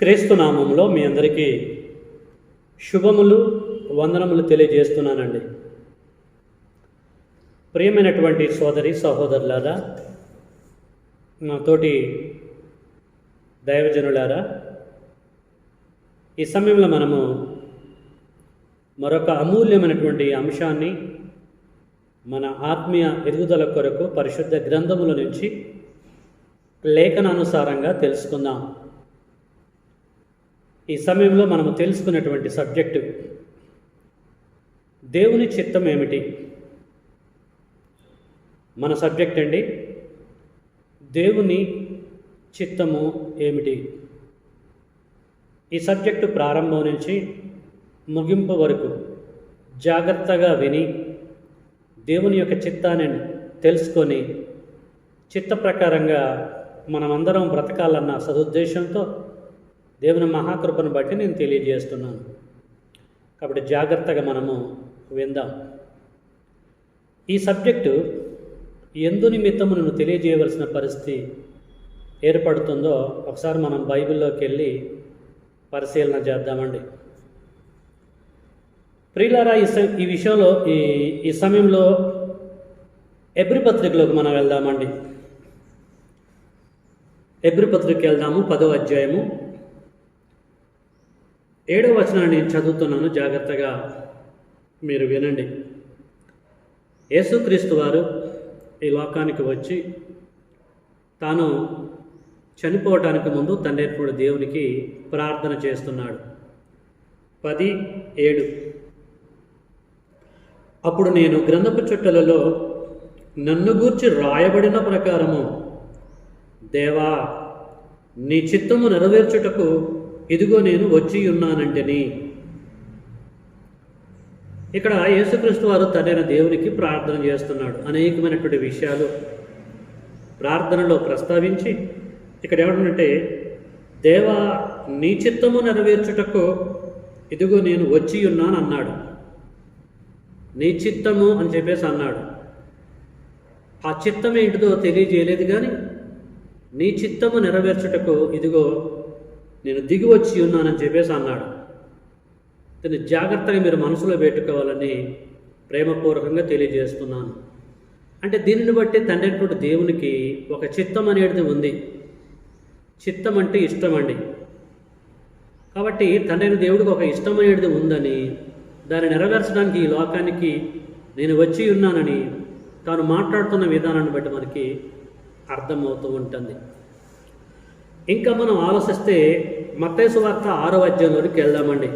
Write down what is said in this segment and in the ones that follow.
క్రీస్తు నామములో మీ అందరికీ శుభములు వందనములు తెలియజేస్తున్నానండి. ప్రియమైనటువంటి సోదరి సహోదరులారా, నాతోటి దైవజనులారా, ఈ సమయంలో మనము మరొక అమూల్యమైనటువంటి అంశాన్ని మన ఆత్మీయ ఎదుగుదల కొరకు పరిశుద్ధ గ్రంథముల నుంచి లేఖనానుసారంగా తెలుసుకుందాం. ఈ సమయంలో మనము తెలుసుకున్నటువంటి సబ్జెక్టు దేవుని చిత్తం ఏమిటి? మన సబ్జెక్ట్ అండి, దేవుని చిత్తము ఏమిటి? ఈ సబ్జెక్టు ప్రారంభం నుంచి ముగింపు వరకు జాగ్రత్తగా విని దేవుని యొక్క చిత్తాన్ని తెలుసుకొని చిత్త ప్రకారంగా మనమందరం బ్రతకాలన్న సదుద్దేశంతో దేవుని మహాకృపను బట్టి నేను తెలియజేస్తున్నాను. కాబట్టి జాగ్రత్తగా మనము విందాం. ఈ సబ్జెక్టు ఎందు నిమిత్తము నేను తెలియజేయవలసిన పరిస్థితి ఏర్పడుతుందో ఒకసారి మనం బైబిల్లోకి వెళ్ళి పరిశీలన చేద్దామండి. ప్రియులారా, ఈ విషయంలో ఈ సమయంలో ఎబ్రీ పత్రికలోకి మనం వెళ్దామండి. ఎబ్రీ పత్రికకి వెళ్దాము. 10వ అధ్యాయము 7వ వచనాన్ని నేను చదువుతున్నాను, జాగ్రత్తగా మీరు వినండి. యేసుక్రీస్తు వారు ఈ లోకానికి వచ్చి తాను చనిపోవటానికి ముందు తండ్రి దేవునికి ప్రార్థన చేస్తున్నాడు. 10:7 అప్పుడు నేను గ్రంథపు చుట్టలలో నన్ను గూర్చి రాయబడిన ప్రకారము దేవా, నీ చిత్తము నెరవేర్చుటకు ఇదిగో నేను వచ్చి ఉన్నానంటని. ఇక్కడ యేసుక్రీస్తు వారు తండ్రి దేవునికి ప్రార్థన చేస్తున్నాడు. అనేకమైనటువంటి విషయాలు ప్రార్థనలో ప్రస్తావించి ఇక్కడ ఏమంటే, దేవా, నీ చిత్తము నెరవేర్చుటకు ఇదిగో నేను వచ్చి ఉన్నాను అన్నాడు. నీ చిత్తము అని చెప్పేసి అన్నాడు. ఆ చిత్తం ఏంటిదో తెలియజేయలేదు, కానీ నీ చిత్తము నెరవేర్చుటకు ఇదిగో నేను దిగి వచ్చి ఉన్నానని చెప్పేసి అన్నాడు. దీన్ని జాగ్రత్తగా మీరు మనసులో పెట్టుకోవాలని ప్రేమపూర్వకంగా తెలియజేస్తున్నాను. అంటే దీనిని బట్టి తండ్రి దేవునికి ఒక చిత్తం అనేది ఉంది. చిత్తం అంటే ఇష్టం అండి. కాబట్టి తండ్రి దేవుడికి ఒక ఇష్టం అనేది ఉందని, దాన్ని నెరవేర్చడానికి ఈ లోకానికి నేను వచ్చి ఉన్నానని తాను మాట్లాడుతున్న విధానాన్ని బట్టి మనకి అర్థమవుతూ ఉంటుంది. ఇంకా మనం ఆలోచిస్తే మత్తయి సువార్త 6వ అధ్యాయంలోకి వెళ్దామండి.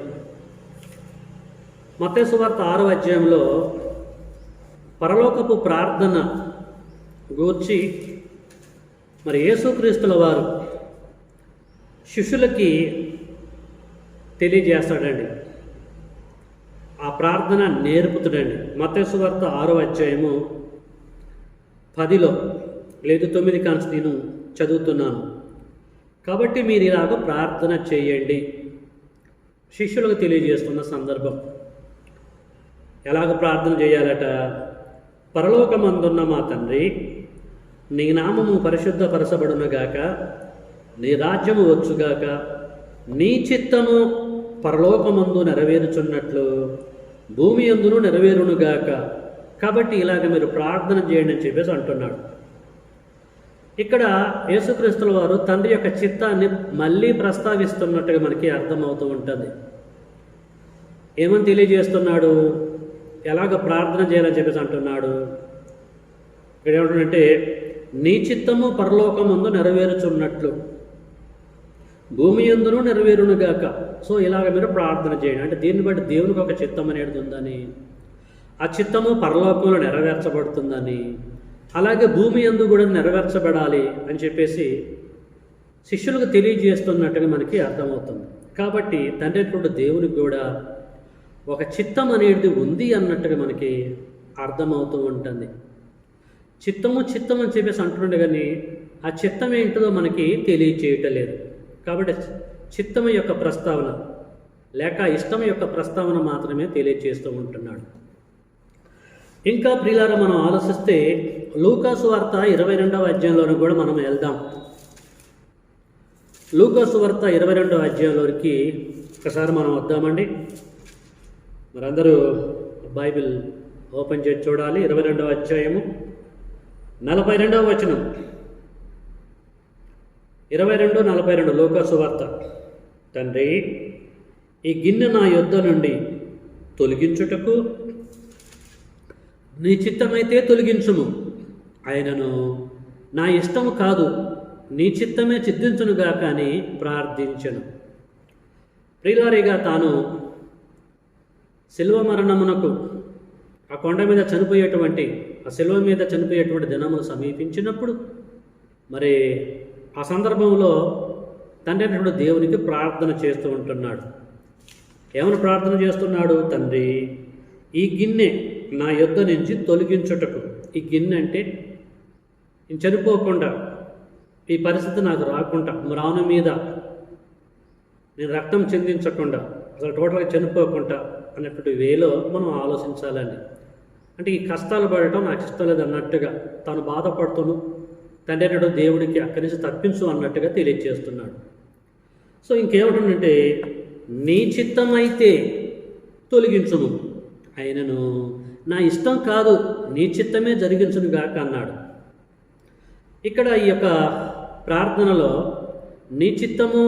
మత్తయి సువార్త 6వ అధ్యాయంలో పరలోకపు ప్రార్థన గూర్చి మరి యేసుక్రీస్తుల వారు శిష్యులకి తెలియజేస్తాడండి. ఆ ప్రార్థన నేర్పుతాడండి. మత్తయి సువార్త 6వ అధ్యాయము 10లో లేదు 9 కాన్స్ నేను చదువుతున్నాను. కాబట్టి మీరు ఇలాగ ప్రార్థన చేయండి. శిష్యులకు తెలియజేస్తున్న సందర్భం. ఎలాగ ప్రార్థన చేయాలట? పరలోకమందున్న మా తండ్రి, నీ నామము పరిశుద్ధపరచబడునుగాక, నీ రాజ్యము వచ్చుగాక, నీ చిత్తము పరలోకమందు నెరవేరుచున్నట్లు భూమి యందును నెరవేరునుగాక. కాబట్టి ఇలాగ మీరు ప్రార్థన చేయండి అని చెప్పేసి అంటున్నాడు. ఇక్కడ యేసుక్రీస్తుల వారు తండ్రి యొక్క చిత్తాన్ని మళ్ళీ ప్రస్తావిస్తున్నట్టుగా మనకి అర్థమవుతూ ఉంటుంది. ఏమని తెలియజేస్తున్నాడు? ఎలాగ ప్రార్థన చేయాలని చెప్పేసి అంటున్నాడు. ఇక్కడ ఏమంటుందంటే, నీ చిత్తము పరలోకమందు నెరవేరుచున్నట్లు భూమి యందును నెరవేరునుగాక. సో ఇలాగ మీరు ప్రార్థన చేయండి. అంటే దీన్ని బట్టి దేవునికి ఒక చిత్తం అనేది ఉందని, ఆ చిత్తము పరలోకంలో నెరవేర్చబడుతుందని, అలాగే భూమి యందు కూడా నెరవేర్చబడాలి అని చెప్పేసి శిష్యులకు తెలియజేస్తున్నట్టుగా మనకి అర్థమవుతుంది. కాబట్టి తండ్రి దేవునికి కూడా ఒక చిత్తం అనేది ఉంది అన్నట్టుగా మనకి అర్థమవుతూ ఉంటుంది. చిత్తము చిత్తం అని చెప్పేసి అంటుండే, కానీ ఆ చిత్తం ఏంటిదో మనకి తెలియచేయటం లేదు. కాబట్టి చిత్తము యొక్క ప్రస్తావన లేక ఇష్టం యొక్క ప్రస్తావన మాత్రమే తెలియజేస్తూ ఉంటున్నాడు. ఇంకా ప్రియులారా, మనం ఆలోచిస్తే లూకా సువార్త 22వ అధ్యాయంలోనూ కూడా మనం వెళ్దాం. లూకా సువార్త 22వ అధ్యాయంలోకి ఒకసారి మనం వద్దామండి. మరందరూ బైబిల్ ఓపెన్ చేసి చూడాలి. 22వ అధ్యాయము 42వ వచనం. 22:42 లూకా సువార్త. తండ్రి, ఈ గిన్నె నా యొద్ద నుండి తొలగించుటకు నీ చిత్తమైతే తొలగించుము, ఆయనను నా ఇష్టము కాదు నీ చిత్తమే చిద్దించునుగా కానీ ప్రార్థించను. ప్రియులారిగా తాను శిలువ మరణమునకు ఆ కొండ మీద చనిపోయేటువంటి ఆ శిలువ మీద చనిపోయేటువంటి దినములు సమీపించినప్పుడు మరి ఆ సందర్భంలో తండ్రి అయినటువంటి దేవునికి ప్రార్థన చేస్తూ ఉంటున్నాడు. ఏమని ప్రార్థన చేస్తున్నాడు? తండ్రి, ఈ గిన్నె నా యొద్ద నుంచి తొలగించుటకు. ఈ గిన్నె అంటే నేను చనిపోకుండా, ఈ పరిస్థితి నాకు రాకుండా, మ్రాను మీద నేను రక్తం చెందించకుండా, అసలు టోటల్గా చనిపోకుండా అన్నటువంటి వేలో మనం ఆలోచించాలండి. అంటే ఈ కష్టాలు పడటం నాకు ఇష్టం లేదు అన్నట్టుగా తాను బాధపడుతూను తండ్రి అయినటువంటి దేవుడికి అక్కడి నుంచి తప్పించు అన్నట్టుగా తెలియజేస్తున్నాడు. సో ఇంకేమిటంటే, నీ చిత్తమైతే తొలగించును, ఆయనను నా ఇష్టం కాదు నీ చిత్తమే జరిగించును గాక అన్నాడు. ఇక్కడ ఈ యొక్క ప్రార్థనలో నీ చిత్తము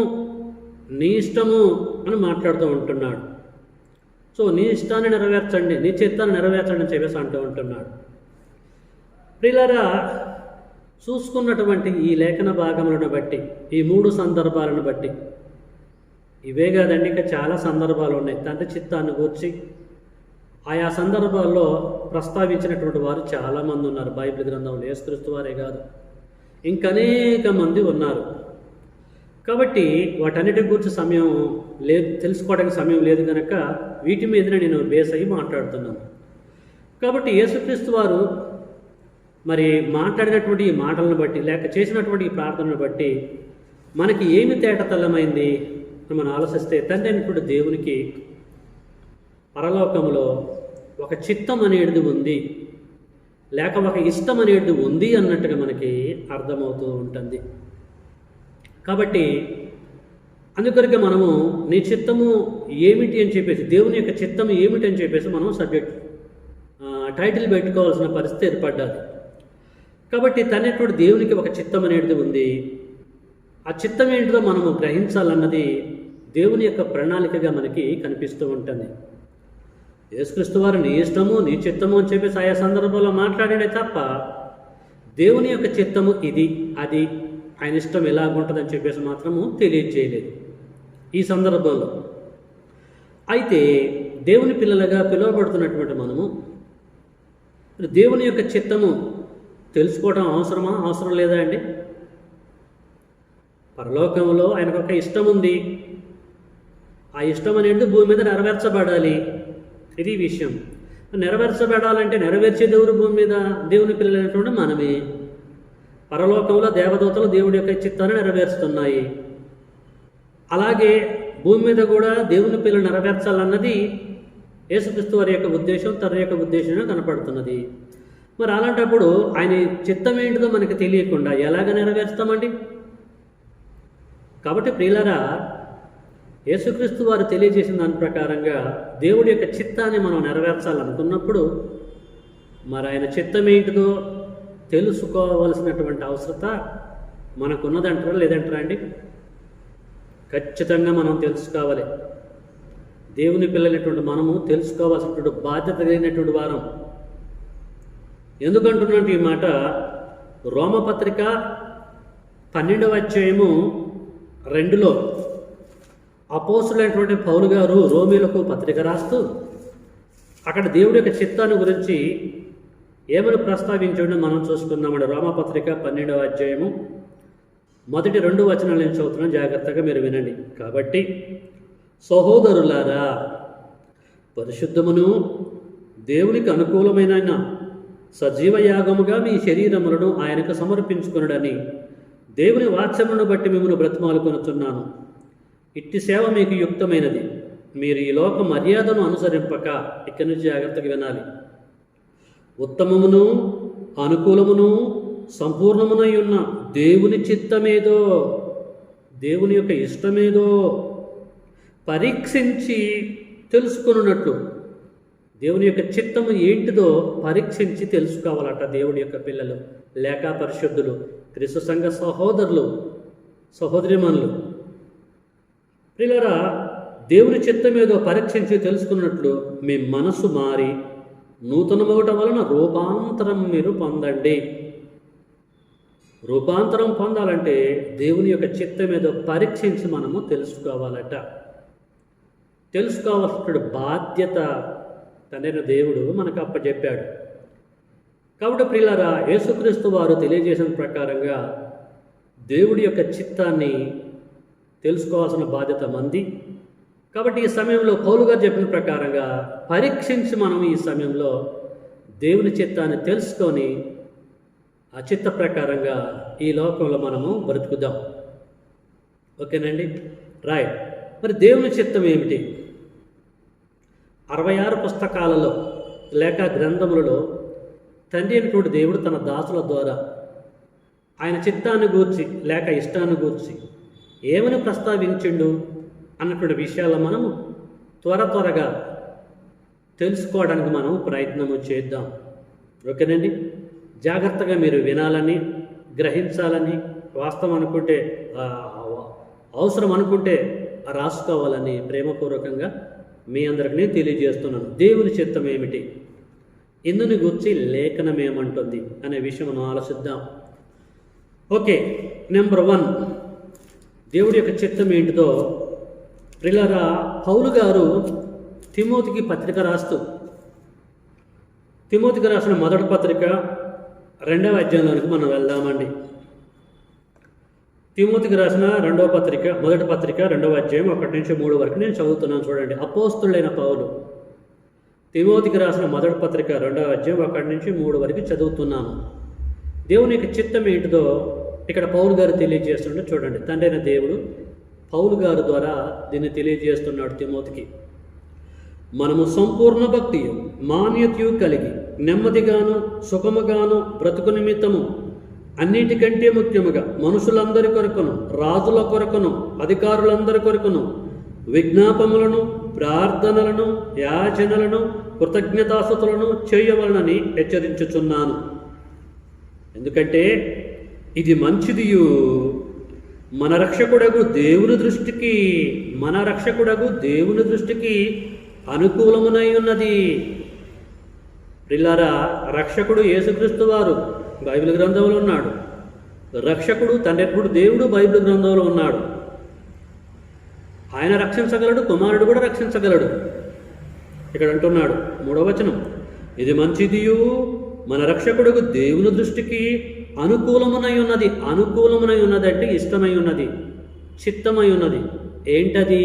నీ ఇష్టము అని మాట్లాడుతూ ఉంటున్నాడు. సో నీ ఇష్టాన్ని నెరవేర్చండి, నీ చిత్తాన్ని నెరవేర్చండి అని చెప్పేసి అంటూ ఉంటున్నాడు. ప్రియులారా, చూసుకున్నటువంటి ఈ లేఖన భాగములను బట్టి, ఈ 3 సందర్భాలను బట్టి, ఇవే కాదండి ఇంకా చాలా సందర్భాలు ఉన్నాయి. తండ్రి చిత్తాన్ని గూర్చి ఆయా సందర్భాల్లో ప్రస్తావించినటువంటి వారు చాలామంది ఉన్నారు బైబిల్ గ్రంథంలో. యేసుక్రీస్తు వారే కాదు, ఇంకనేక మంది ఉన్నారు. కాబట్టి వాటన్నిటి గురించి సమయం లేదు, తెలుసుకోవడానికి సమయం లేదు కనుక వీటి మీదనే నేను బేస్ అయ్యి మాట్లాడుతున్నాను. కాబట్టి యేసుక్రీస్తు వారు మరి మాట్లాడినటువంటి ఈ మాటలను బట్టి, లేక చేసినటువంటి ఈ ప్రార్థనను బట్టి మనకి ఏమి తేటతల్లమైంది అని మనం ఆలోచిస్తే, తండ్రి అయినటువంటి దేవునికి పరలోకంలో ఒక చిత్తం అనేది ఉంది, లేక ఒక ఇష్టం అనేది ఉంది అన్నట్టుగా మనకి అర్థమవుతూ ఉంటుంది. కాబట్టి అందుకొరకే మనము నీ చిత్తము ఏమిటి అని చెప్పేసి, దేవుని యొక్క చిత్తము ఏమిటి అని చెప్పేసి మనం సబ్జెక్ట్ టైటిల్ పెట్టుకోవాల్సిన పరిస్థితి ఏర్పడ్డది. కాబట్టి తనటువంటి దేవునికి ఒక చిత్తం అనేది ఉంది. ఆ చిత్తం ఏంటిదో మనము గ్రహించాలన్నది దేవుని యొక్క ప్రణాళికగా మనకి కనిపిస్తూ ఉంటుంది. యేసుక్రీస్తు వారు నీ ఇష్టము నీ చిత్తము అని చెప్పేసి ఆయా సందర్భంలో మాట్లాడాడే తప్ప దేవుని యొక్క చిత్తము ఇది, అది, ఆయన ఇష్టం ఎలాగుంటుందని చెప్పేసి మాత్రము తెలియజేయలేదు ఈ సందర్భంలో. అయితే దేవుని పిల్లలుగా పిలువబడుతున్నటువంటి మనము దేవుని యొక్క చిత్తము తెలుసుకోవడం అవసరమా, అవసరం లేదా అండి? పరలోకంలో ఆయనకు ఒక ఇష్టం ఉంది. ఆ ఇష్టం అనేది భూమి మీద నెరవేర్చబడాలి. ఇది విషయం. నెరవేర్చబడాలంటే నెరవేర్చే దేవుడు భూమి మీద దేవుని పిల్లలైనటువంటి మనమే. పరలోకంలో దేవదూతలు దేవుడి యొక్క చిత్తాన్ని నెరవేరుస్తున్నాయి. అలాగే భూమి మీద కూడా దేవుని పిల్లలు నెరవేర్చాలన్నది యేసుక్రీస్తు వారి యొక్క ఉద్దేశం, తండ్రి యొక్క ఉద్దేశంగా కనపడుతున్నది. మరి అలాంటప్పుడు ఆయన చిత్తం ఏంటిదో మనకి తెలియకుండా ఎలాగ నెరవేరుస్తామండి? కాబట్టి ప్రియులారా, యేసుక్రీస్తు వారు తెలియజేసిన దాని ప్రకారంగా దేవుడి యొక్క చిత్తాన్ని మనం నెరవేర్చాలనుకున్నప్పుడు మరి ఆయన చిత్తం ఏంటిదో తెలుసుకోవలసినటువంటి అవసరత మనకున్నదంటారా లేదంటారా అండి? ఖచ్చితంగా మనం తెలుసుకోవాలి. దేవుని పిల్లలైనటువంటి మనము తెలుసుకోవాల్సినటువంటి బాధ్యత కలిగినటువంటి వారం. ఎందుకంటున్నట్టు ఈ మాట, రోమపత్రిక 12వ అధ్యాయము 2లో అపోస్తులైనటువంటి పౌలు గారు రోమీలకు పత్రిక రాస్తూ అక్కడ దేవుడి యొక్క చిత్తాన్ని గురించి ఏమని ప్రస్తావించడం మనం చూసుకుందామండి. రోమపత్రిక 12వ అధ్యాయము మొదటి 2 వచనాలు నేను చదువుతున్నాను, జాగ్రత్తగా మీరు వినండి. కాబట్టి సహోదరులారా, పరిశుద్ధమును దేవునికి అనుకూలమైన సజీవ యాగముగా మీ శరీరములను ఆయనకు సమర్పించుకొనుడని దేవుని వాక్యములను బట్టి మిమ్మల్ని బ్రతిమాలుకొనుచున్నాను. ఇట్టి సేవ మీకు యుక్తమైనది. మీరు ఈ లోక మర్యాదను అనుసరింపక, ఇక్కడి నుంచి జాగ్రత్తగా వినాలి, ఉత్తమమును అనుకూలమును సంపూర్ణమునై ఉన్న దేవుని చిత్తమేదో దేవుని యొక్క ఇష్టమేదో పరీక్షించి తెలుసుకున్నట్లు, దేవుని యొక్క చిత్తము ఏంటిదో పరీక్షించి తెలుసుకోవాలట దేవుని యొక్క పిల్లలు, లేక పరిశుద్ధులు, క్రీస్తు సంఘ సహోదరులు, సహోదరిమణులు. ప్రియులారా, దేవుని చిత్తం ఏదో పరీక్షించి తెలుసుకున్నట్లు మీ మనసు మారి నూతనమవట వలన రూపాంతరం మీరు పొందండి. రూపాంతరం పొందాలంటే దేవుని యొక్క చిత్తం ఏదో పరీక్షించి మనము తెలుసుకోవాలట. తెలుసుకోవాల్సిన బాధ్యత తండ్రైన దేవుడు మనకు అప్పచెప్పాడు. కాబట్టి ప్రియులారా, యేసుక్రీస్తు వారు తెలియజేసిన ప్రకారంగా దేవుడి యొక్క చిత్తాన్ని తెలుసుకోవాల్సిన బాధ్యత మంది. కాబట్టి ఈ సమయంలో పౌలు గారు చెప్పిన ప్రకారంగా పరీక్షించి మనం ఈ సమయంలో దేవుని చిత్తాన్ని తెలుసుకొని ఆ చిత్త ప్రకారంగా ఈ లోకంలో మనము బ్రతుకుదాం. ఓకేనండి, రైట్. మరి దేవుని చిత్తం ఏమిటి? 66 పుస్తకాలలో లేక గ్రంథములలో తండ్రి అయినటువంటి దేవుడు తన దాసుల ద్వారా ఆయన చిత్తాన్ని గూర్చి లేక ఇష్టాన్ని గూర్చి ఏమని ప్రస్తావించిండు అన్నటువంటి విషయాలు మనము త్వరగా తెలుసుకోవడానికి మనం ప్రయత్నము చేద్దాం. ఓకేనండి, జాగ్రత్తగా మీరు వినాలని, గ్రహించాలని, వాస్తవం అనుకుంటే అవసరం అనుకుంటే రాసుకోవాలని ప్రేమపూర్వకంగా మీ అందరికీ తెలియజేస్తున్నాను. దేవుని చిత్తం ఏమిటి, ఇందుని గురించి లేఖనం ఏమంటుంది అనే విషయం మనం ఆలోచిద్దాం. ఓకే, నెంబర్ 1, దేవుడి యొక్క చిత్తం ఏంటిదో ప్రియులారా, పౌలు గారు తిమోతికి పత్రిక రాస్తూ, తిమోతికి రాసిన మొదటి పత్రిక 2వ అధ్యాయంలోనికి మనం వెళ్దామండి. తిమోతికి రాసిన మొదటి పత్రిక 2వ అధ్యాయం 1 నుంచి 3 వరకు నేను చదువుతున్నాను. చూడండి, అపోస్తులైన పౌలు తిమోతికి రాసిన మొదటి పత్రిక 2వ అధ్యాయం 1 నుంచి 3 వరకు చదువుతున్నాను. దేవుని యొక్క చిత్తం ఏంటిదో ఇక్కడ పౌలు గారు తెలియజేస్తుంటే చూడండి. తండ్రి అయిన దేవుడు పౌలు గారు ద్వారా దీన్ని తెలియజేస్తున్నాడు తిమోతికి. మనము సంపూర్ణ భక్తియు మాన్యతయు కలిగి నెమ్మదిగాను సుఖముగాను బ్రతుకు నిమిత్తము అన్నిటికంటే ముఖ్యముగా మనుషులందరి కొరకును, రాజుల కొరకును, అధికారులందరి కొరకును విజ్ఞాపములను, ప్రార్థనలను, యాచనలను, కృతజ్ఞతాస్తుతులను చేయవలనని హెచ్చరించుచున్నాను. ఎందుకంటే ఇది మంచిదియు మన రక్షకుడగు దేవుని దృష్టికి అనుకూలమునై ఉన్నది. ప్రియులారా, రక్షకుడు యేసుక్రీస్తు వారు బైబిల్ గ్రంథంలో ఉన్నాడు. రక్షకుడు తండ్రి దేవుడు బైబిల్ గ్రంథంలో ఉన్నాడు. ఆయన రక్షించగలడు, కుమారుడు కూడా రక్షించగలడు. ఇక్కడ అంటున్నాడు 3వ వచనం, ఇది మంచిదియు మన రక్షకుడుకు దేవుని దృష్టికి అనుకూలమునై ఉన్నది. అనుకూలమునై ఉన్నది అంటే ఇష్టమై ఉన్నది, చిత్తమై ఉన్నది. ఏంటది?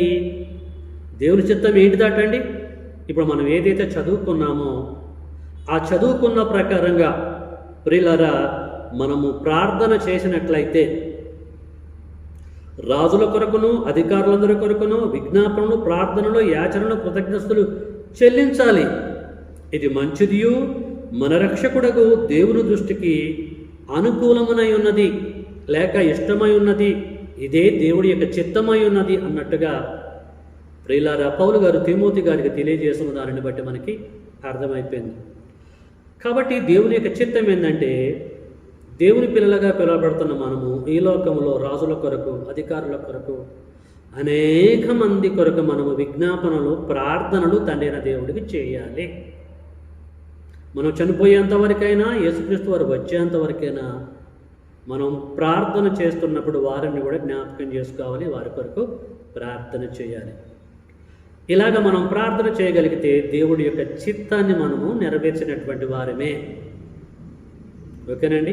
దేవుని చిత్తం ఏంటిదటండి? ఇప్పుడు మనం ఏదైతే చదువుకున్నామో ఆ చదువుకున్న ప్రకారంగా ప్రియులారా మనము ప్రార్థన చేసినట్లయితే రాజుల కొరకును, అధికారులందరి కొరకును విజ్ఞాపనలు, ప్రార్థనలు, యాచనలు, కృతజ్ఞతలు చెల్లించాలి. ఇది మంచిదియు మన రక్షకుడకు దేవుని దృష్టికి అనుకూలమునై ఉన్నది లేక ఇష్టమై ఉన్నది, ఇదే దేవుడి యొక్క చిత్తమై ఉన్నది అన్నట్టుగా ప్రియులారా పౌలు గారు తిమోతి గారికి తెలియజేస్తున్న దానిని బట్టి మనకి అర్థమైపోయింది. కాబట్టి దేవుని యొక్క చిత్తం ఏంటంటే, దేవుని పిల్లలుగా పిలువబడుతున్న మనము ఈ లోకంలో రాజుల కొరకు, అధికారుల కొరకు, అనేక మంది కొరకు మనము విజ్ఞాపనలు, ప్రార్థనలు తండ్రైన దేవుడికి చేయాలి. మనం చనిపోయేంతవరకైనా, యేసుక్రీస్తు వారు వచ్చేంతవరకైనా మనం ప్రార్థన చేస్తున్నప్పుడు వారిని కూడా జ్ఞాపకం చేసుకోవాలి, వారి కొరకు ప్రార్థన చేయాలి. ఇలాగ మనం ప్రార్థన చేయగలిగితే దేవుడి యొక్క చిత్తాన్ని మనము నెరవేర్చినటువంటి వారమే. ఓకేనండి,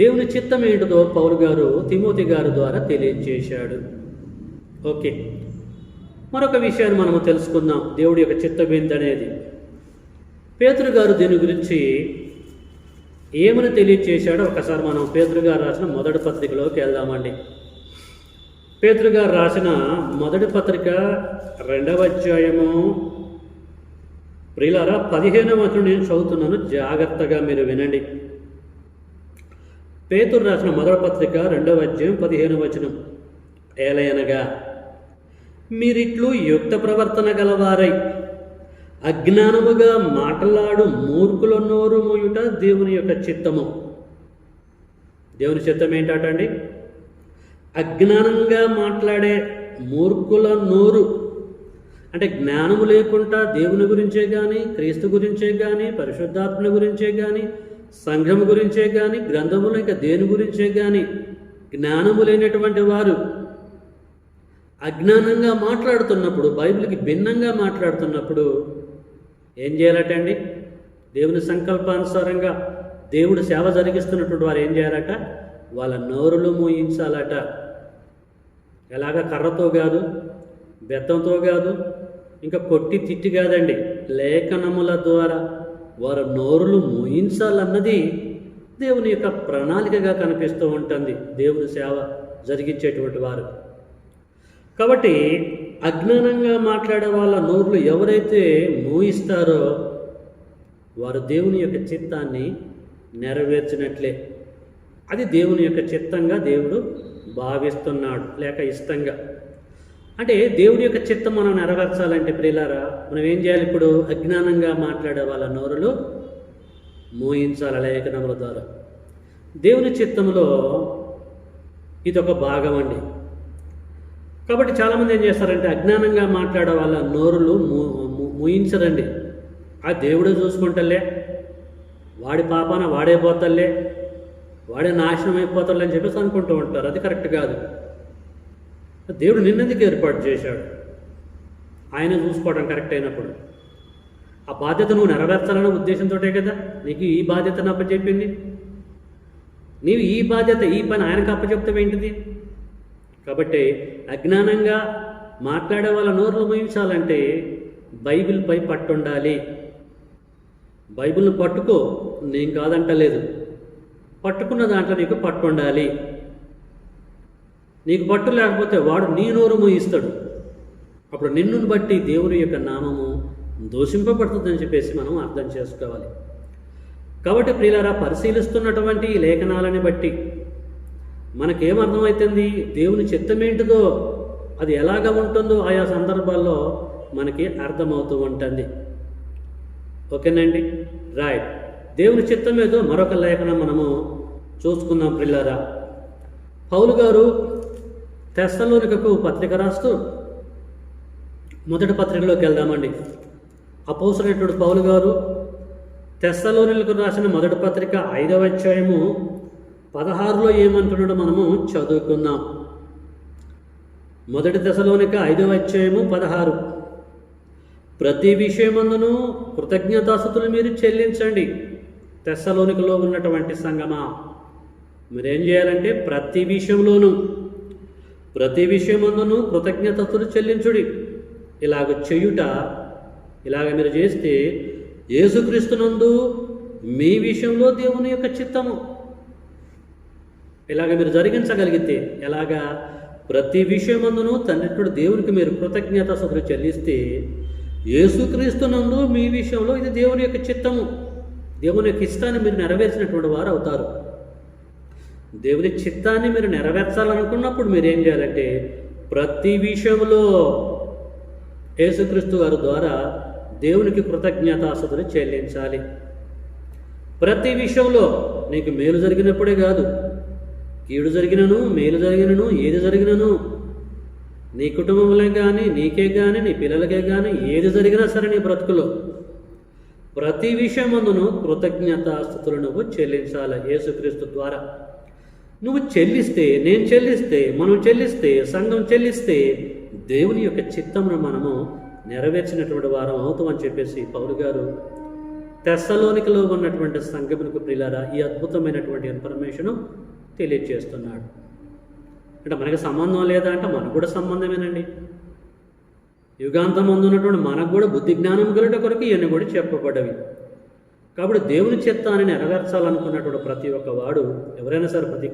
దేవుని చిత్తం ఏంటిదో పౌలు గారు తిమోతి గారి ద్వారా తెలియజేశాడు. ఓకే, మరొక విషయాన్ని మనము తెలుసుకుందాం, దేవుడి యొక్క చిత్తం ఏంటనేది. పేతురు గారు దీని గురించి ఏమని తెలియజేశాడో ఒకసారి మనం పేతురు గారు రాసిన మొదటి పత్రికలోకి వెళ్దామండి. పేతురు గారు రాసిన మొదటి పత్రిక 2వ అధ్యాయము ప్రియులారా 15వ వచనం నేను చదువుతున్నాను, జాగ్రత్తగా మీరు వినండి. పేతురు రాసిన మొదటి పత్రిక 2వ అధ్యాయం 15వ వచనం ఏలయనగా మీరిట్లు యుక్త ప్రవర్తన గలవారై అజ్ఞానముగా మాట్లాడు మూర్ఖుల నోరు మూయుట దేవుని యొక్క చిత్తము. దేవుని చిత్తం ఏంటండి? అజ్ఞానంగా మాట్లాడే మూర్ఖుల నోరు అంటే జ్ఞానము లేకుండా దేవుని గురించే కానీ, క్రీస్తు గురించే కానీ, పరిశుద్ధాత్మ గురించే కానీ, సంఘము గురించే కానీ, గ్రంథములు ఇంకా దేని గురించే కానీ జ్ఞానము లేనటువంటి వారు అజ్ఞానంగా మాట్లాడుతున్నప్పుడు, బైబిల్కి భిన్నంగా మాట్లాడుతున్నప్పుడు ఏం చేయాలటండి? దేవుని సంకల్పానుసారంగా దేవుడు సేవ జరిగిస్తున్నటువంటి వారు ఏం చేయాలట? వాళ్ళ నోరులు మూయించాలట. ఎలాగ? కర్రతో కాదు, బెత్తంతో కాదు, ఇంకా కొట్టి తిట్టి కాదండి, లేఖనముల ద్వారా వారు నోరులు మూయించాలన్నది దేవుని యొక్క ప్రణాళికగా కనిపిస్తూ ఉంటుంది దేవుని సేవ జరిగించేటువంటి వారు. కాబట్టి అజ్ఞానంగా మాట్లాడే వాళ్ళ నోరులు ఎవరైతే మూయిస్తారో వారు దేవుని యొక్క చిత్తాన్ని నెరవేర్చినట్లే. అది దేవుని యొక్క చిత్తంగా దేవుడు భావిస్తున్నాడు, లేక ఇష్టంగా. అంటే దేవుని యొక్క చిత్తం మనం నెరవేర్చాలంటే ప్రియులారా, మనం ఏం చేయాలి? ఇప్పుడు అజ్ఞానంగా మాట్లాడే వాళ్ళ నోరులు మూయించాలి లేఖనముల ద్వారా. దేవుని చిత్తంలో ఇదొక భాగం అండి. కాబట్టి చాలామంది ఏం చేస్తారంటే అజ్ఞానంగా మాట్లాడే వాళ్ళ నోరులు మూయించరండి. ఆ దేవుడే చూసుకుంటలే, వాడి పాపాన వాడే పోతలే, వాడే నాశనం అయిపోతాడు అని చెప్పేసి అనుకుంటూ ఉంటారు. అది కరెక్ట్ కాదు. దేవుడు నిన్నెందుకు ఏర్పాటు చేశాడు? ఆయన చూసుకోవడం కరెక్ట్ అయినప్పుడు ఆ బాధ్యత నువ్వు నెరవేర్చాలనే ఉద్దేశంతో కదా నీకు ఈ బాధ్యతను అప్పచెప్పింది. నీవు ఈ బాధ్యత, ఈ పని ఆయనకు అప్పచెప్తావేంటిది? కాబట్టి అజ్ఞానంగా మాట్లాడే వాళ్ళ నోరులు మూయించాలంటే బైబిల్పై పట్టుండాలి. బైబిల్ని పట్టుకో, నేను కాదంటలేదు, పట్టుకున్న దాంట్లో నీకు పట్టుండాలి. నీకు పట్టు లేకపోతే వాడు నీ నోరు మూయిస్తాడు. అప్పుడు నిన్ను బట్టి దేవుని యొక్క నామము దూషింపబడుతుందని చెప్పేసి మనం అర్థం చేసుకోవాలి. కాబట్టి ప్రియులారా, పరిశీలిస్తున్నటువంటి ఈ లేఖనాలని బట్టి మనకేమర్థమవుతుంది? దేవుని చిత్తం ఏంటిదో, అది ఎలాగ ఉంటుందో ఆయా సందర్భాల్లో మనకి అర్థమవుతూ ఉంటుంది. ఓకేనండి, రైట్. దేవుని చిత్తం ఏదో మరొక లేఖనం మనము చూసుకుందాం ప్రియులారా. పౌలు గారు తెస్సలోనికకు పత్రిక రాస్తూ మొదటి పత్రికలోకి వెళ్దామండి. అపోస్తలుడైనటువంటి పౌలు గారు తెస్సలోనికకు రాసిన మొదటి పత్రిక 5వ అధ్యాయము 16లో ఏమంటున్నాడో మనము చదువుకుందాం. మొదటి తెస్సలోనిక 5వ అధ్యాయము 16. ప్రతి విషయమందును కృతజ్ఞతాస్తుతులు మీరు చెల్లించండి. తెస్సలోనికలో ఉన్నటువంటి సంగమా, మీరేం చేయాలంటే ప్రతి విషయమందును కృతజ్ఞతాస్తుతులు చెల్లించుడి. ఇలాగ చేయుట, ఇలాగ మీరు చేస్తే యేసుక్రీస్తునందు మీ విషయంలో దేవుని యొక్క చిత్తము. ఇలాగ మీరు జరిగించగలిగితే, ఎలాగా? ప్రతి విషయమందును తండ్రి దేవునికి మీరు కృతజ్ఞతాస్తుతులు చెల్లిస్తే యేసుక్రీస్తునందు మీ విషయంలో ఇది దేవుని యొక్క చిత్తము, దేవుని యొక్క ఇష్టాన్ని మీరు నెరవేర్చినటువంటి వారు అవుతారు. దేవుని చిత్తాన్ని మీరు నెరవేర్చాలనుకున్నప్పుడు మీరు ఏం చేయాలంటే ప్రతి విషయంలో యేసుక్రీస్తు గారి ద్వారా దేవునికి కృతజ్ఞతాస్తుతులు చెల్లించాలి. ప్రతి విషయంలో నీకు మేలు జరిగినప్పుడే కాదు, కీడు జరిగినను, మేలు జరిగినను, ఏది జరిగినను, నీ కుటుంబంలో కానీ, నీకే కానీ, నీ పిల్లలకే కానీ ఏది జరిగినా సరే నీ బ్రతుకులో ప్రతి విషయమందును కృతజ్ఞతాస్తుతులు నువ్వు చెల్లించాలి. యేసుక్రీస్తు ద్వారా నువ్వు చెల్లిస్తే, నేను చెల్లిస్తే, మనం చెల్లిస్తే, సంఘం చెల్లిస్తే దేవుని యొక్క చిత్తమును మనము నెరవేర్చినటువంటి వారం అవుతామని చెప్పేసి పౌలు గారు తెస్సలోనికలో ఉన్నటువంటి సంఘమునకు ప్రియులారా ఈ అద్భుతమైనటువంటి ఇన్ఫర్మేషను తెలియజేస్తున్నాడు. అంటే మనకి సంబంధం లేదా అంటే మనకు కూడా సంబంధమేనండి. యుగాంతం ఉన్నటువంటి మనకు కూడా బుద్ధి జ్ఞానం కలుట కొరకు ఇవన్నీ కూడా చెప్పబడ్డవి. కాబట్టి దేవుని చిత్తాన్ని నెరవేర్చాలనుకున్నటువంటి ప్రతి ఒక్క వాడు, ఎవరైనా సరే, ప్రతి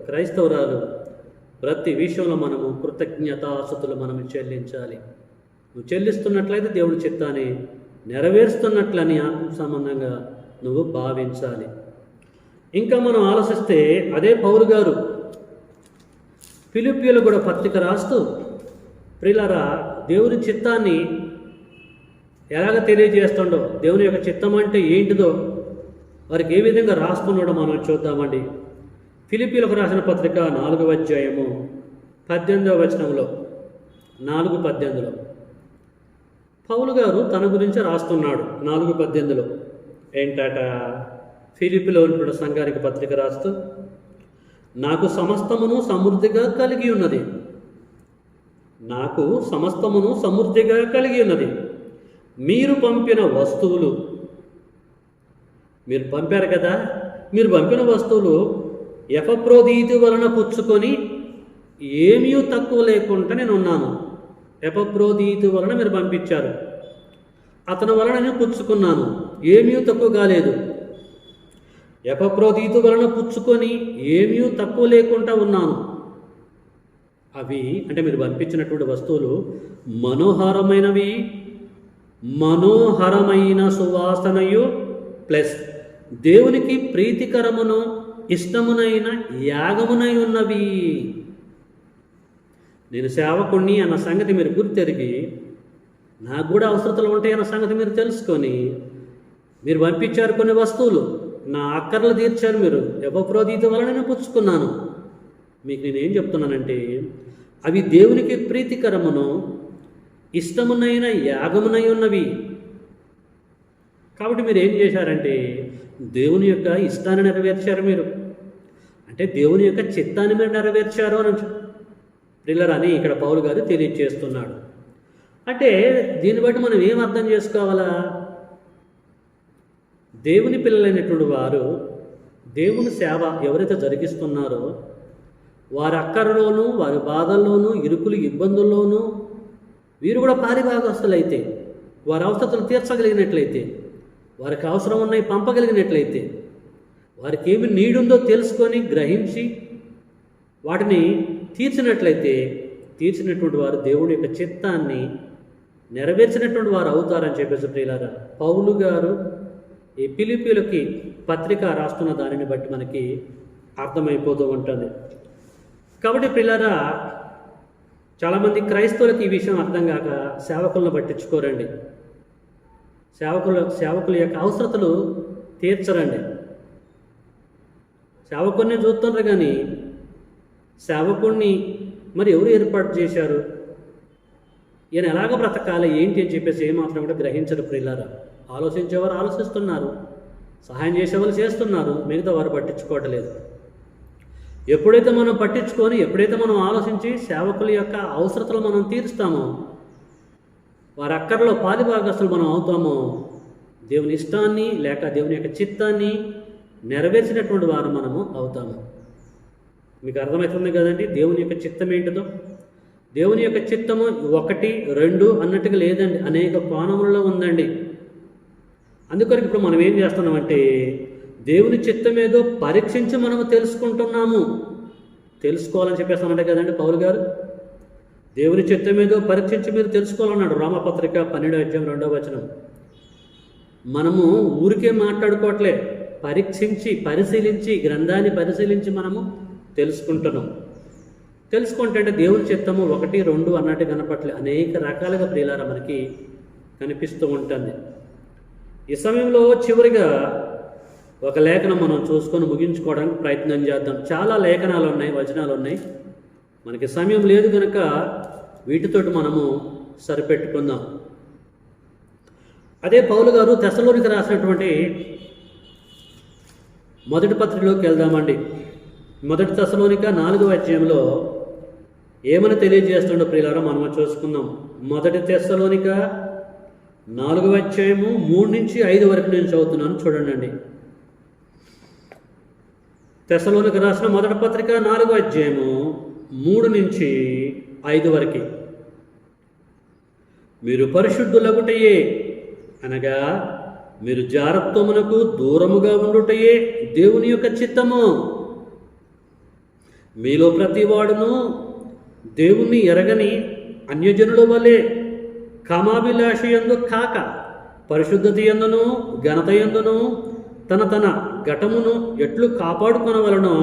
క్రైస్తవురాలు ప్రతి విషయంలో మనము కృతజ్ఞతాస్తుతులు మనము చెల్లించాలి. నువ్వు చెల్లిస్తున్నట్లయితే దేవుని చిత్తాన్ని నెరవేరుస్తున్నట్లని ఆత్మ సంబంధంగా నువ్వు భావించాలి. ఇంకా మనం ఆలోచిస్తే అదే పౌలు గారు ఫిలిప్పీయులకు కూడా పత్రిక రాస్తూ ప్రియులారా దేవుని చిత్తాన్ని ఎలాగ తెలియజేస్తుండో, దేవుని యొక్క చిత్తం అంటే ఏంటిదో వారికి ఏ విధంగా రాస్తున్నాడో మనం చూద్దామండి. ఫిలిప్పీయులకు రాసిన పత్రిక 4వ అధ్యాయము 18వ వచనంలో 4:18 పౌలు గారు తన గురించి రాస్తున్నాడు. 4:18 ఏంటట? ఫిలిప్పీలో ఉన్న సంఘానికి పత్రిక రాస్తూ, నాకు సమస్తమును సమృద్ధిగా కలిగి ఉన్నది, నాకు సమస్తమును సమృద్ధిగా కలిగి ఉన్నది. మీరు పంపిన వస్తువులు, మీరు పంపారు కదా, మీరు పంపిన వస్తువులు ఎపఫ్రోదీతు వలన పుచ్చుకొని ఏమీ తక్కువ లేకుండా నేను ఉన్నాను. ఎపఫ్రోదీతు వలన మీరు పంపించారు, అతని వలన నేను పుచ్చుకున్నాను, ఏమీ తక్కువ కాలేదు. ఎపఫ్రోదీతు వలన పుచ్చుకొని ఏమీ తక్కువ లేకుండా ఉన్నాను. అవి అంటే మీరు పంపించినటువంటి వస్తువులు మనోహరమైనవి, మనోహరమైన సువాసనయు ప్లస్ దేవునికి ప్రీతికరమును ఇష్టమునైన యాగమునై ఉన్నవి. నేను సేవకుణ్ణి అన్న సంగతి మీరు గుర్తెరిగి, నాకు కూడా అవసరతలు ఉంటాయన్న సంగతి మీరు తెలుసుకొని, మీరు పంపించారు కొన్ని వస్తువులు, నా అక్కర్లు తీర్చారు మీరు, ఎపఫ్రోదీతు వలన నేను పుచ్చుకున్నాను. మీకు నేనేం చెప్తున్నానంటే, అవి దేవునికి ప్రీతికరమును ఇష్టమునైన యాగమునై ఉన్నవి. కాబట్టి మీరు ఏం చేశారంటే దేవుని యొక్క ఇష్టాన్ని నెరవేర్చారు. మీరు అంటే దేవుని యొక్క చిత్తాన్ని మీరు నెరవేర్చారు అని ప్రియులారని ఇక్కడ పౌలు గారు తెలియజేస్తున్నాడు. అంటే దీన్ని బట్టి మనం ఏం అర్థం చేసుకోవాలా? దేవుని పిల్లలైనటువంటి వారు దేవుని సేవ ఎవరైతే జరిగిస్తున్నారో వారి అక్కరలోనూ, వారి బాధల్లోనూ, ఇరుకులు ఇబ్బందుల్లోనూ వీరు కూడా పారిభాగస్తులైతే, వారి అవసరతలు తీర్చగలిగినట్లయితే, వారికి అవసరం ఉన్నాయి పంపగలిగినట్లయితే, వారికి ఏమి నీడుందో తెలుసుకొని గ్రహించి వాటిని తీర్చినటువంటి వారు దేవుడి యొక్క చిత్తాన్ని నెరవేర్చినటువంటి వారు అవుతారని చెప్పేసి ప్రియులారా పౌలు గారు ఈ ఫిలిప్పీయులకి పత్రిక రాస్తున్న దానిని బట్టి మనకి అర్థమైపోతూ ఉంటుంది. కాబట్టి ప్రియులారా చాలామంది క్రైస్తవులకి ఈ విషయం అర్థం కాక సేవకులను పట్టించుకోరండి. సేవకుల యొక్క అవసరతలు తీర్చరండి. సేవకుడిని చూస్తున్నారు కానీ సేవకుడిని మరి ఎవరు ఏర్పాటు చేశారు, ఈయన ఎలాగ బ్రతకాలి ఏంటి అని చెప్పేసి ఏమాత్రం కూడా గ్రహించరు ప్రియులారా. ఆలోచించేవారు ఆలోచిస్తున్నారు, సహాయం చేసేవాళ్ళు చేస్తున్నారు, మిగతా వారు పట్టించుకోవట్లేదు. ఎప్పుడైతే మనం పట్టించుకొని, ఎప్పుడైతే మనం ఆలోచించి సేవకుల యొక్క అవసరతలు మనం తీరుస్తామో, వారి అక్కర్లో పాలిభాగస్తులు మనం అవుతామో, దేవుని ఇష్టాన్ని లేక దేవుని యొక్క చిత్తాన్ని నెరవేర్చినటువంటి వారు మనము అవుతాము. మీకు అర్థమవుతుంది కదండి దేవుని యొక్క చిత్తం ఏంటిదో. దేవుని యొక్క చిత్తము 1, 2 అన్నట్టుగా లేదండి, అనేక కోణములలో ఉందండి. అందుకొరకు ఇప్పుడు మనం ఏం చేస్తున్నామంటే దేవుని చిత్తం ఏదో పరీక్షించి మనము తెలుసుకుంటున్నాము. తెలుసుకోవాలని చెప్పేస్తానంటే కదండి పౌలు గారు. దేవుని చిత్తం ఏదో పరీక్షించి మీరు తెలుసుకోవాలన్నాడు రామపత్రిక 12వ అధ్యాయం 2వ వచనం. మనము ఊరికే మాట్లాడుకోవట్లే, పరీక్షించి పరిశీలించి గ్రంథాన్ని పరిశీలించి మనము తెలుసుకుంటున్నాం. తెలుసుకుంటే దేవుని చిత్తము 1, 2 అన్నట్టు కనపట్లే, అనేక రకాలుగా ప్రియులారా మనకి కనిపిస్తూ ఉంటుంది. ఈ సమయంలో చివరిగా ఒక లేఖనం మనం చూసుకొని ముగించుకోవడానికి ప్రయత్నం చేద్దాం. చాలా లేఖనాలు ఉన్నాయి, వచనాలు ఉన్నాయి, మనకి సమయం లేదు కనుక వీటితోటి మనము సరిపెట్టుకుందాం. అదే పౌలు గారు తెస్సలోనికి రాసినటువంటి మొదటి పత్రికలోకి వెళ్దామండి. మొదటి తెస్సలోనిక 4వ అధ్యాయంలో ఏమని తెలియజేస్తుండో ప్రియులారా మనం చూసుకుందాం. మొదటి తెస్సలోనిక 4వ అధ్యాయము 3 నుంచి 5 వరకు నేను చదువుతున్నాను, చూడండి. తెస్సలోనికి రాసిన మొదటి పత్రిక 4వ అధ్యాయము 3 నుంచి 5 వరకు. మీరు పరిశుద్ధులగుటయే అనగా మీరు జారత్వమునకు దూరముగా ఉండుటయే దేవుని యొక్క చిత్తము. మీలో ప్రతివాడును దేవుణ్ణి ఎరగని అన్యజనుల వలె కామాభిలాష యందు కాక పరిశుద్ధత యందును ఘనత యందును తన ఘటమును ఎట్లు కాపాడుకొనవలనో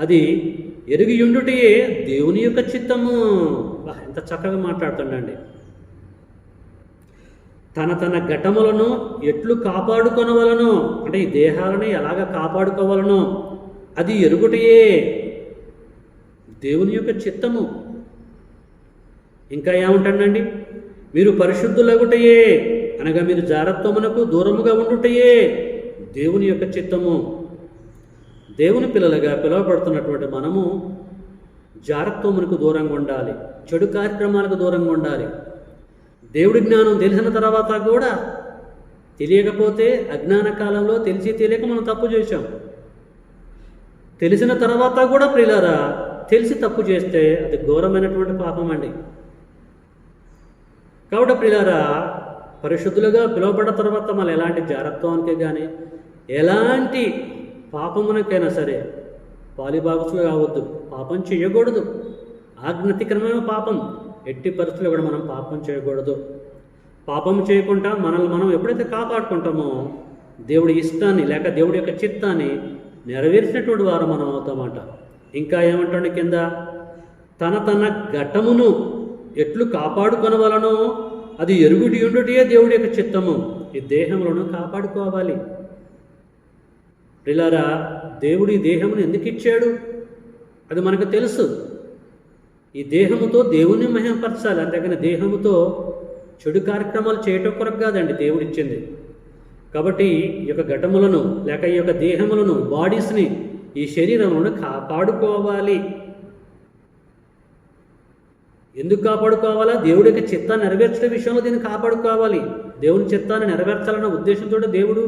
అది ఎరిగి ఉండుటయే దేవుని యొక్క చిత్తము. ఎంత చక్కగా మాట్లాడుతుండండి. తన ఘటములను ఎట్లు కాపాడుకొనవలను, అంటే ఈ దేహాలను ఎలాగ కాపాడుకోవాలను అది ఎరుగుటయే దేవుని యొక్క చిత్తము. ఇంకా ఏమంటాడండి, మీరు పరిశుద్ధులగుటయే అనగా మీరు జారత్వమునకు దూరముగా ఉండుటయే దేవుని యొక్క చిత్తము. దేవుని పిల్లలుగా పిలువబడుతున్నటువంటి మనము జారత్వమునకు దూరంగా ఉండాలి, చెడు కార్యక్రమాలకు దూరంగా ఉండాలి. దేవుడి జ్ఞానం తెలిసిన తర్వాత కూడా తెలియకపోతే, అజ్ఞాన కాలంలో తెలిసి తెలియక మనం తప్పు చేశాం. తెలిసిన తర్వాత కూడా ప్రియులారా తెలిసి తప్పు చేస్తే అది ఘోరమైనటువంటి పాపం అండి. కాబట్టి ప్రియులారా పరిశుద్ధులుగా పిలువబడ్డ తర్వాత మళ్ళీ ఎలాంటి జారత్వానికి కానీ ఎలాంటి పాపమునకైనా సరే పాలిభాగస్తులు కావద్దు, పాపం చేయకూడదు. ఆజ్ఞాతిక్రమైన పాపం ఎట్టి పరిస్థితుల్లో కూడా మనం పాపం చేయకూడదు. పాపం చేయకుండా మనల్ని మనం ఎప్పుడైతే కాపాడుకుంటామో దేవుడి ఇష్టాన్ని లేక దేవుడి యొక్క చిత్తాన్ని నెరవేర్చినటువంటి వారు మనం అవుతామంట. ఇంకా ఏమంటాడు కింద, తన ఘటమును ఎట్లు కాపాడుకొనవలనో అది ఎరుగుడి ఉండుటయే దేవుడి యొక్క చిత్తము. ఈ దేహములను కాపాడుకోవాలి. ప్రియులారా దేవుడి దేహమును ఎందుకు ఇచ్చాడు అది మనకు తెలుసు. ఈ దేహముతో దేవుని మహిమపరచాలి, అంతేగాని దేహముతో చెడు కార్యక్రమాలు చేయటం కొరకు కాదండి దేవుడు ఇచ్చింది. కాబట్టి ఈ యొక్క ఘటములను లేక ఈ యొక్క దేహములను, బాడీస్ని, ఈ శరీరములను కాపాడుకోవాలి. ఎందుకు కాపాడుకోవాలా? దేవుడి యొక్క చిత్తాన్ని నెరవేర్చే విషయంలో దీన్ని కాపాడుకోవాలి. దేవుని చిత్తాన్ని నెరవేర్చాలన్న ఉద్దేశంతో దేవుడు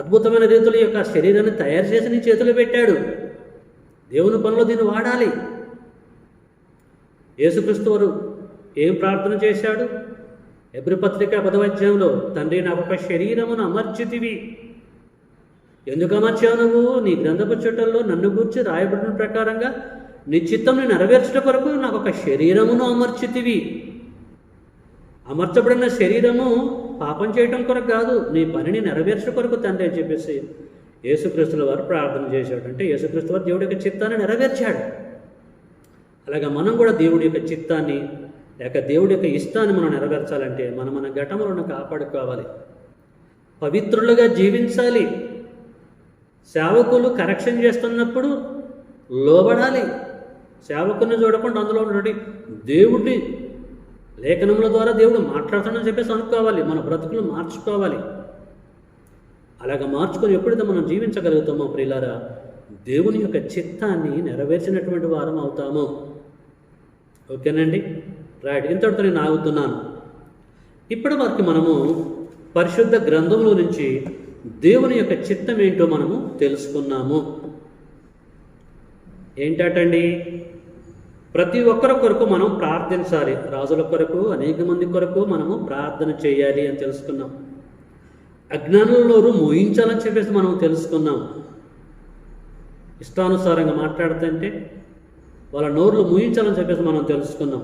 అద్భుతమైన రీతుల యొక్క శరీరాన్ని తయారు చేసి నీ చేతులు పెట్టాడు. దేవుని పనిలో దీన్ని వాడాలి. యేసుక్రీస్తు వారు ఏం ప్రార్థన చేశాడు? హెబ్రీ పత్రిక 10వ అధ్యాయంలో, తండ్రి నాకు ఒక శరీరమును అమర్చితివి. ఎందుకు అమర్చావు నువ్వు? నీ గ్రంథపు చుట్టల్లో నన్ను గూర్చి రాయబడిన ప్రకారంగా నీ చిత్తంని నెరవేర్చడం కొరకు నాకు ఒక శరీరమును అమర్చితివి. అమర్చబడిన శరీరము పాపం చేయటం కొరకు కాదు, నీ పనిని నెరవేర్చడం కొరకు తండ్రి అని చెప్పేసి యేసుక్రీస్తుల వారు ప్రార్థన చేశాడు. అంటే యేసుక్రీస్తు వారు దేవుడి యొక్క చిత్తాన్ని నెరవేర్చాడు. అలాగే మనం కూడా దేవుడి యొక్క చిత్తాన్ని లేక దేవుడి యొక్క ఇష్టాన్ని మనం నెరవేర్చాలంటే మన ఘటములను కాపాడుకోవాలి, పవిత్రులుగా జీవించాలి. సేవకులు కరెక్షన్ చేస్తున్నప్పుడు లోబడాలి. సేవకుని చూడకుండా అందులో ఉన్నటువంటి దేవుడిని లేఖనముల ద్వారా దేవుడు మాట్లాడుతాడని చెప్పేసి అనుకోవాలి. మన బ్రతుకులు మార్చుకోవాలి. అలాగ మార్చుకొని ఎప్పుడైతే మనం జీవించగలుగుతామో ప్రియులారా దేవుని యొక్క చిత్తాన్ని నెరవేర్చినటువంటి వారం అవుతాము. ఓకేనండి, రైట్. ఇంతటితో నేను ఆగుతున్నాను. ఇప్పటి వరకు మనము పరిశుద్ధ గ్రంథంలో నుంచి దేవుని యొక్క చిత్తం ఏంటో మనము తెలుసుకున్నాము. ఏంటండి? ప్రతి ఒక్కరి కొరకు మనం ప్రార్థించాలి. రాజుల కొరకు, అనేక మంది కొరకు మనము ప్రార్థన చేయాలి అని తెలుసుకున్నాం. అజ్ఞానుల నోరు మోయించాలని చెప్పేసి మనం తెలుసుకున్నాం. ఇష్టానుసారంగా మాట్లాడుతుంటే వాళ్ళ నోరులు మూయించాలని చెప్పేసి మనం తెలుసుకున్నాం.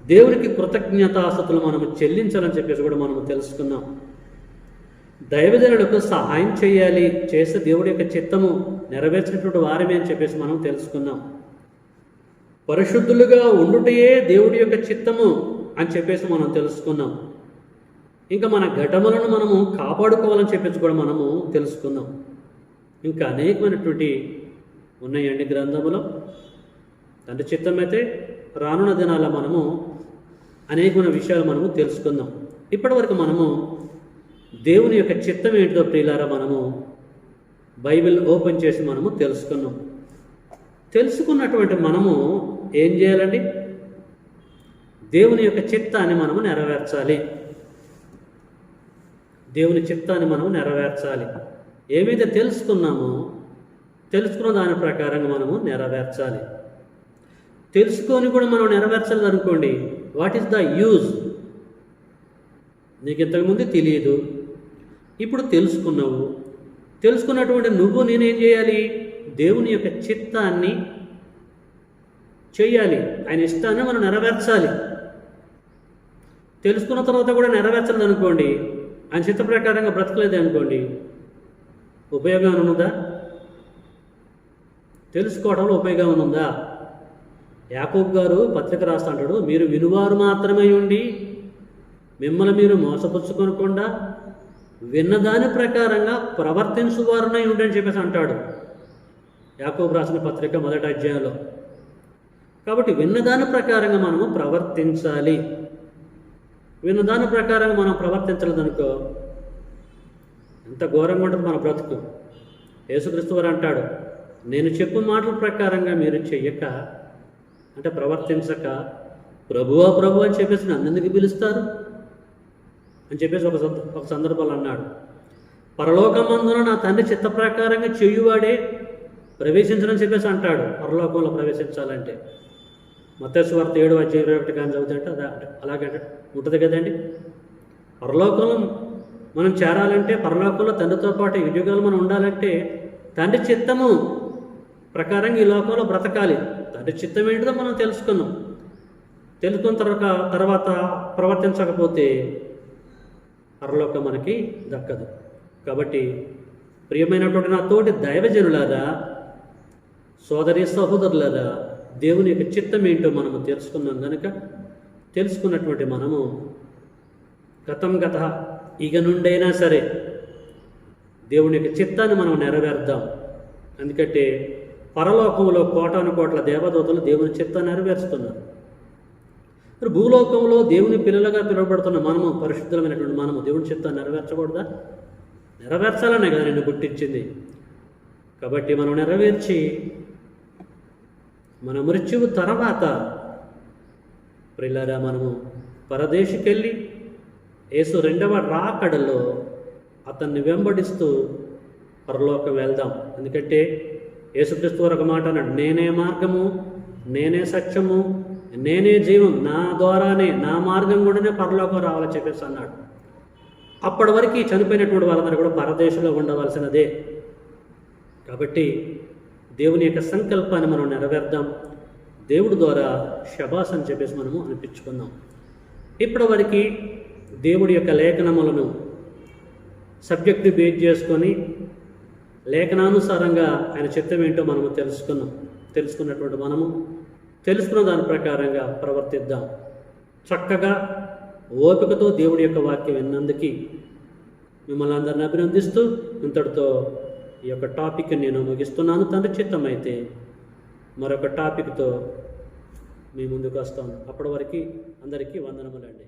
దేవునికి కృతజ్ఞతాస్తుతులు మనము చెల్లించాలని చెప్పేసి కూడా మనము తెలుసుకున్నాం. దైవజనులకు సహాయం చేయాలి, చేస్తే దేవుడి యొక్క చిత్తము నెరవేర్చినటువంటి వారమే అని చెప్పేసి మనం తెలుసుకున్నాం. పరిశుద్ధులుగా ఉండుటయే దేవుడి యొక్క చిత్తము అని చెప్పేసి మనం తెలుసుకున్నాం. ఇంకా మన ఘటములను మనము కాపాడుకోవాలని చెప్పేసి కూడా మనము తెలుసుకున్నాం. ఇంకా అనేకమైనటువంటి ఉన్నాయండి గ్రంథములో. తండ్రి చిత్తమైతే రానున్న దినాల మనము అనేకమైన విషయాలు మనము తెలుసుకుందాం. ఇప్పటివరకు మనము దేవుని యొక్క చిత్తం ఏంటో ప్రియులారా మనము బైబిల్ ఓపెన్ చేసి మనము తెలుసుకున్నాం. తెలుసుకున్నటువంటి మనము ఏం చేయాలండి? దేవుని యొక్క చిత్తాన్ని మనము నెరవేర్చాలి. దేవుని చిత్తాన్ని మనము నెరవేర్చాలి. ఏమైతే తెలుసుకున్నామో తెలుసుకున్న దాని ప్రకారంగా మనము నెరవేర్చాలి. తెలుసుకొని కూడా మనం నెరవేర్చాలి అనుకోండి, వాట్ ఈస్ ద యూజ్? నీకు ఇంతకుముందు తెలియదు, ఇప్పుడు తెలుసుకున్నావు. తెలుసుకున్నటువంటి నువ్వు నేనేం చేయాలి? దేవుని యొక్క చిత్తాన్ని చేయాలి. ఆయన ఇష్టాన్ని మనం నెరవేర్చాలి. తెలుసుకున్న తర్వాత కూడా నెరవేర్చాలి అనుకోండి, ఆయన చిత్త ప్రకారంగా బ్రతకలేదు అనుకోండి, ఉపయోగం ఉన్నదా? తెలుసుకోవడంలో ఉపయోగం ఉందా? యాకోబు గారు పత్రిక రాస్తా అంటాడు, మీరు వినువారు మాత్రమే ఉండి మిమ్మల్ని మీరు మోసపుచ్చుకొనకుండా విన్నదాని ప్రకారంగా ప్రవర్తించువారునై ఉండి అని చెప్పేసి అంటాడు యాకోబు రాసిన పత్రిక 1వ అధ్యాయంలో. కాబట్టి విన్నదాని ప్రకారంగా మనము ప్రవర్తించాలి. విన్నదాని ప్రకారంగా మనం ప్రవర్తించలేదనుకో ఎంత ఘోరంగా ఉంటుంది మన బ్రతుకు. యేసుక్రీస్తు వారు అంటాడు, నేను చెప్పు మాటల ప్రకారంగా మీరు చెయ్యక అంటే ప్రవర్తించక ప్రభువా ప్రభు అని చెప్పేసి నన్ను ఎందుకు పిలుస్తారు అని చెప్పేసి ఒక సందర్భంలో అన్నాడు. పరలోకమందున నా తండ్రి చిత్త ప్రకారంగా చేయువాడే ప్రవేశించడని చెప్పేసి అంటాడు. పరలోకంలో ప్రవేశించాలంటే మత్తయి సువార్త 7వ అధ్యాయం 21 కానీ చదువుతుంటే అలాగే ఉంటుంది కదండి. పరలోకంలో మనం చేరాలంటే, పరలోకంలో తండ్రితో పాటు యుగాలు మనం ఉండాలంటే తండ్రి చిత్తము ప్రకారంగా ఈ లోకంలో బ్రతకాలి. తండ్రి చిత్తం ఏంటిదో మనం తెలుసుకున్న తర్వాత ప్రవర్తించకపోతే పరలోకం మనకి దక్కదు. కాబట్టి ప్రియమైనటువంటి నా తోటి దైవజనులారా, సోదరి సహోదరులారా, దేవుని యొక్క చిత్తం ఏంటో మనము తెలుసుకున్నాం కనుక తెలుసుకున్నటువంటి మనము గత ఇక నుండైనా సరే దేవుని యొక్క చిత్తాన్ని మనం నెరవేర్దాం. ఎందుకంటే పరలోకంలో కోటాను దేవదూతలు దేవుని చిత్తాన్ని నెరవేరుస్తున్నారు. మరి భూలోకంలో దేవుని పిల్లలుగా పిలువబడుతున్న మనము, పరిశుద్ధమైనటువంటి మనము దేవుని చిత్తాన్ని నెరవేర్చకూడదా? నెరవేర్చాలనే కదా నిన్ను పుట్టించింది. కాబట్టి మనం నెరవేర్చి మన మృత్యువు తర్వాత ప్రియులారా మనము పరదేశికెళ్ళి యేసు 2వ రాకడలో అతన్ని వెంబడిస్తూ పరలోకం వెళ్దాం. ఎందుకంటే యేసుక్రీస్తు వారు ఒక మాట అన్నాడు, నేనే మార్గము, నేనే సత్యము, నేనే జీవం, నా ద్వారానే, నా మార్గం కూడానే పరలోకం రావాలని చెప్పేసి అన్నాడు. అప్పటి వరకు చనిపోయినటువంటి వాళ్ళందరూ కూడా పరదేశంలో ఉండవలసినదే. కాబట్టి దేవుని యొక్క సంకల్పాన్ని మనం నెరవేర్దాం. దేవుడి ద్వారా శబాస్ అని చెప్పేసి మనము అనిపించుకుందాం. ఇప్పటి వరకు దేవుడి యొక్క లేఖనములను సబ్జెక్టు బేస్ చేసుకొని లేఖనానుసారంగా ఆయన చిత్తం ఏంటో మనము తెలుసుకున్నటువంటి మనము తెలుసుకున్న దాని ప్రకారంగా ప్రవర్తిద్దాం. చక్కగా ఓపికతో దేవుడి యొక్క వాక్యం విన్నందుకు మిమ్మల్ని అందరిని అభినందిస్తూ ఇంతటితో ఈ యొక్క టాపిక్ నేను ముగిస్తున్నాను. తండ్రి చిత్తం అయితే మరొక టాపిక్తో మీ ముందుకు వస్తాను. అప్పటి వరకు అందరికీ వందనములండి.